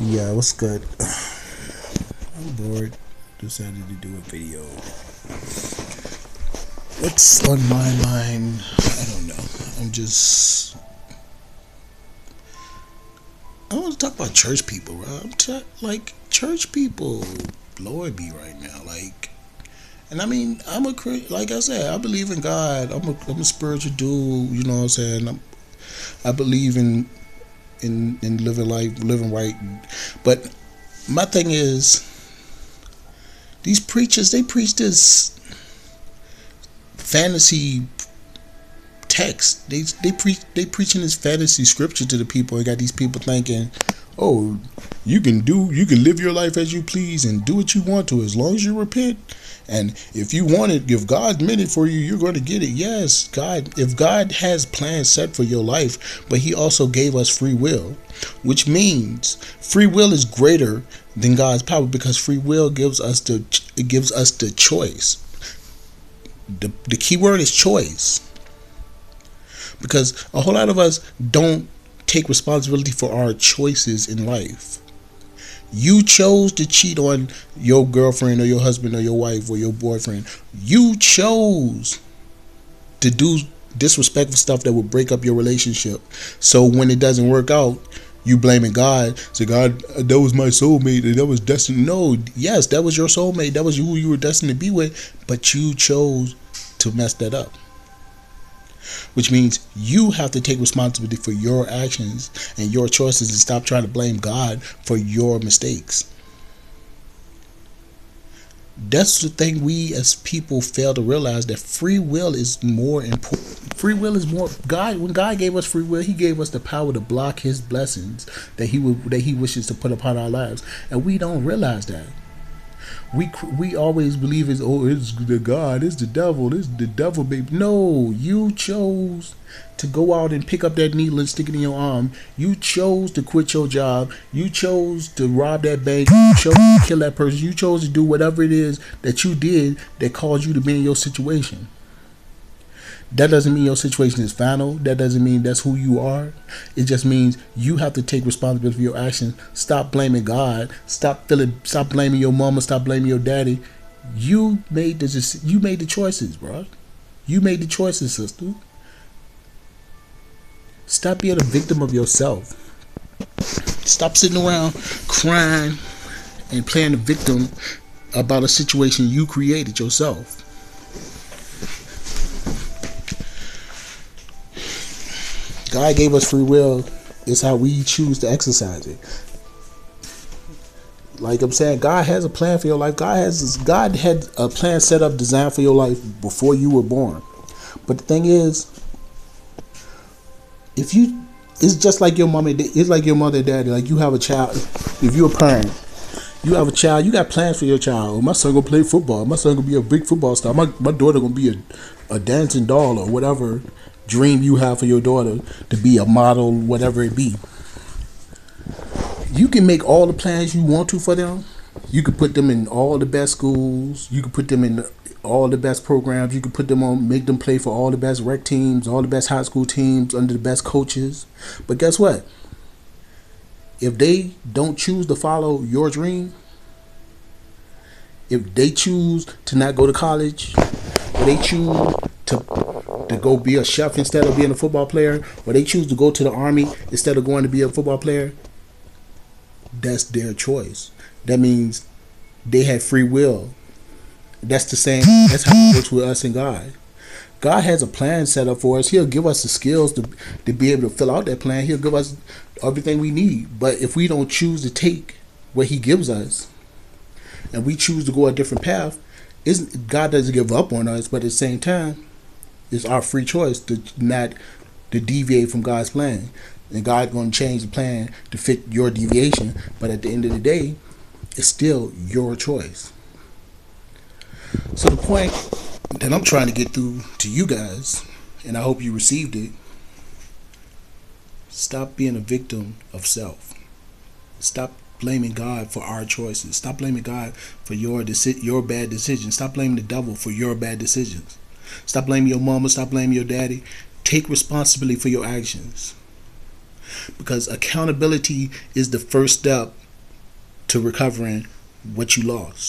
Yeah, what's good? I'm bored. Decided to do a video. What's on my mind? I don't know. I'm just. I want to talk about church people, bro. Like church people Lord me right now. And I mean, like I said, I believe in God. I'm a spiritual dude. You know what I'm saying? I believe in living life, living right. But my thing is, these preachers, they preach this fantasy text. They preaching this fantasy scripture to the people. And got these people thinking, oh, you can live your life as you please and do what you want to as long as you repent. And if you want it, if God meant it for you, you're going to get it. Yes, if God has plans set for your life, but He also gave us free will, which means free will is greater than God's power, because free will gives us the choice. The key word is choice, because a whole lot of us don't take responsibility for our choices in life. You chose to cheat on your girlfriend or your husband or your wife or your boyfriend. You chose to do disrespectful stuff that would break up your relationship. So when it doesn't work out, you blaming God. Say, God, that was my soulmate. That was destined. No, yes, that was your soulmate. That was who you were destined to be with. But you chose to mess that up. Which means you have to take responsibility for your actions and your choices and stop trying to blame God for your mistakes. That's the thing we as people fail to realize, that free will is more important. Free will is more. When God gave us free will, He gave us the power to block His blessings that He wishes to put upon our lives, and we don't realize that. We always believe it's the God, it's the devil, baby. No, you chose to go out and pick up that needle and stick it in your arm. You chose to quit your job. You chose to rob that bank. You chose to kill that person. You chose to do whatever it is that you did that caused you to be in your situation. That doesn't mean your situation is final. That doesn't mean that's who you are. It just means you have to take responsibility for your actions. Stop blaming God. Stop blaming your mama. Stop blaming your daddy. You made the choices, bro. You made the choices, sister. Stop being a victim of yourself. Stop sitting around crying and playing the victim about a situation you created yourself. God gave us free will. It's how we choose to exercise it. Like I'm saying, God has a plan for your life. God had a plan set up, designed for your life before you were born. But the thing is, it's just like your mom. It's like your mother and daddy. Like you have a child. If you're a parent, you have a child. You got plans for your child. Oh, my son gonna play football. My son gonna be a big football star. My daughter gonna be a dancing doll or whatever dream you have for your daughter, to be a model, whatever it be. You can make all the plans you want to for them. You can put them in all the best schools. You can put them in all the best programs. You can make them play for all the best rec teams, all the best high school teams, under the best coaches. But guess what? If they don't choose to follow your dream, if they choose to not go to college, or they choose to go be a chef instead of being a football player, or they choose to go to the army instead of going to be a football player, that's their choice. That means they had free will. That's the same. That's how it works with us and God. God has a plan set up for us. He'll give us the skills to be able to fill out that plan. He'll give us everything we need. But if we don't choose to take what He gives us, and we choose to go a different path, God doesn't give up on us, but at the same time, it's our free choice to deviate from God's plan. And God's going to change the plan to fit your deviation. But at the end of the day, it's still your choice. So the point that I'm trying to get through to you guys, and I hope you received it, stop being a victim of self. Stop blaming God for our choices. Stop blaming God for your bad decisions. Stop blaming the devil for your bad decisions. Stop blaming your mama. Stop blaming your daddy. Take responsibility for your actions. Because accountability is the first step to recovering what you lost.